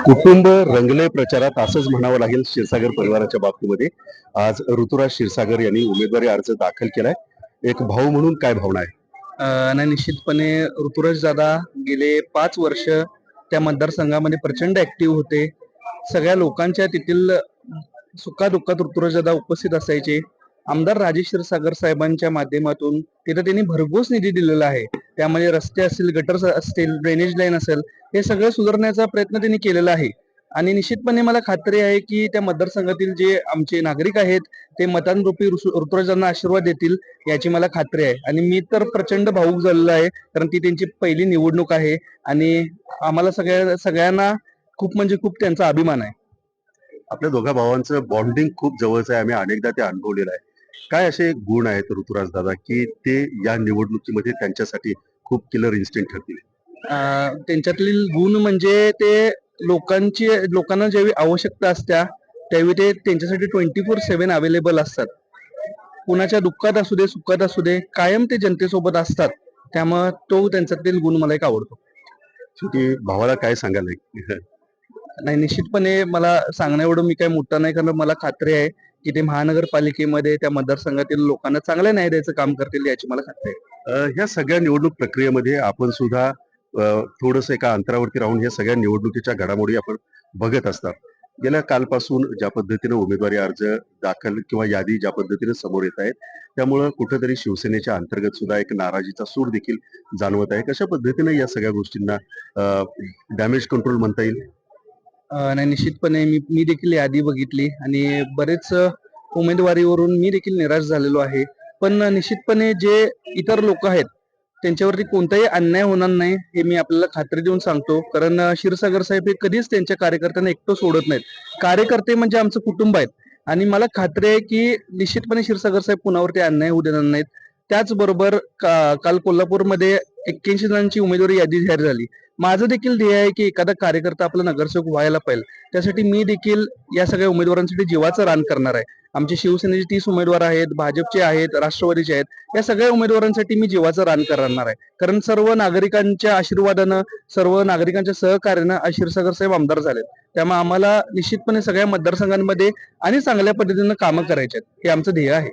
कुटुंब रंगले प्रचारात असंच म्हणावं लागेल क्षीरसागर परिवाराच्या बाबतीमध्ये. आज ऋतुराज क्षीरसागर यांनी उमेदवारी अर्ज दाखल केलाय. एक भाऊ म्हणून काय भावना आहे? नाही, निश्चितपणे ऋतुराज दादा गेले 5 वर्ष त्या मतदारसंघामध्ये प्रचंड ऍक्टिव्ह होते. सगळ्या लोकांच्या तेथील सुखादुःखात ऋतुराज दादा उपस्थित असायचे. आमदार राजेश क्षीरसागर साहेबांच्या माध्यमातून तिथं त्यांनी भरघोस निधी दिलेला आहे. त्यामध्ये रस्ते असतील, गटर असतील, ड्रेनेज लाईन असेल, हे सगळं सुधारण्याचा प्रयत्न त्यांनी केलेला आहे. आणि निश्चितपणे मला खात्री आहे की त्या मतदारसंघातील जे आमचे नागरिक आहेत ते मतांरूपी ऋतुराजांना आशीर्वाद देतील याची मला खात्री आहे. आणि मी तर प्रचंड भावूक झालेलो आहे, कारण ती त्यांची पहिली निवडणूक आहे आणि आम्हाला सगळ्यांना खूप म्हणजे खूप त्यांचा अभिमान आहे. आपल्या दोघा भावांचं बॉन्डिंग खूप जवळचं आहे. आम्ही अनेकदा ते अनुभवलेलं आहे. काय असे गुण आहेत ऋतुराज दादा की ते या निवडणुकीमध्ये त्यांच्यासाठी खूप किलर इन्स्टंट ठरतील? त्यांच्यातील गुण म्हणजे ते लोकांना ज्यावेळी आवश्यकता असत्या त्यावेळी ते त्यांच्यासाठी 24/7 अवेलेबल असतात. कुणाच्या दुःखात असू दे, सुखात असू दे, कायम ते जनतेसोबत असतात. त्यामुळे तो त्यांच्यातील गुण मला एक आवडतो. शेवटी भावाला काय सांगाल? नाही, निश्चितपणे मला सांगणं एवढं मी काही मोठं नाही, कारण मला खात्री आहे की ते महानगरपालिकेमध्ये त्या मतदारसंघातील लोकांना चांगला न्याय द्यायचं काम करतील याची मला खात्री आहे. ह्या सगळ्या निवडणूक प्रक्रियेमध्ये आपण सुद्धा थोडस एका अंतरावरती राहून ह्या सगळ्या निवडणुकीच्या घडामोडी आपण बघत असतात. गेल्या कालपासून ज्या पद्धतीने उमेदवारी अर्ज दाखल किंवा यादी ज्या पद्धतीने समोर येत आहेत, त्यामुळं कुठेतरी शिवसेनेच्या अंतर्गत सुद्धा एक नाराजीचा सूर देखील जाणवत आहे. कशा पद्धतीने या सगळ्या गोष्टींना डॅमेज कंट्रोल म्हणता येईल? नाही, निश्चितपणे मी देखील यादी बघितली आणि बरेच उमेदवारीवरून मी देखील निराश झालेलो आहे. पण निश्चितपणे जे इतर लोक आहेत त्यांच्यावरती कोणताही अन्याय होणार नाही हे मी आपल्याला खात्री देऊन सांगतो. कारण क्षीरसागर साहेब हे कधीच त्यांच्या कार्यकर्त्यांना एकटं सोडत नाहीत. कार्यकर्ते म्हणजे आमचं कुटुंब आहेत आणि मला खात्री आहे की निश्चितपणे क्षीरसागर साहेब कुणावरती अन्याय होऊ देणार नाहीत. त्याचबरोबर काल कोल्हापूरमध्ये 81 जणांची उमेदवारी यादी जाहीर झाली. माझं देखील ध्येय आहे की एखादा कार्यकर्ता आपला नगरसेवक व्हायला पाहिजे. त्यासाठी मी देखील या सगळ्या उमेदवारांसाठी जीवाचं रान करणार आहे. आमचे शिवसेनेचे 30 उमेदवार आहेत, भाजपचे आहेत, राष्ट्रवादीचे आहेत. या सगळ्या उमेदवारांसाठी मी जीवाचं रान करणार आहे. कारण सर्व नागरिकांच्या आशीर्वादानं, सर्व नागरिकांच्या सहकार्यानं आज क्षीरसागर साहेब आमदार झालेत. त्यामुळे आम्हाला निश्चितपणे सगळ्या मतदारसंघांमध्ये आणि चांगल्या पद्धतीनं कामं करायची आहेत, हे आमचं ध्येय आहे.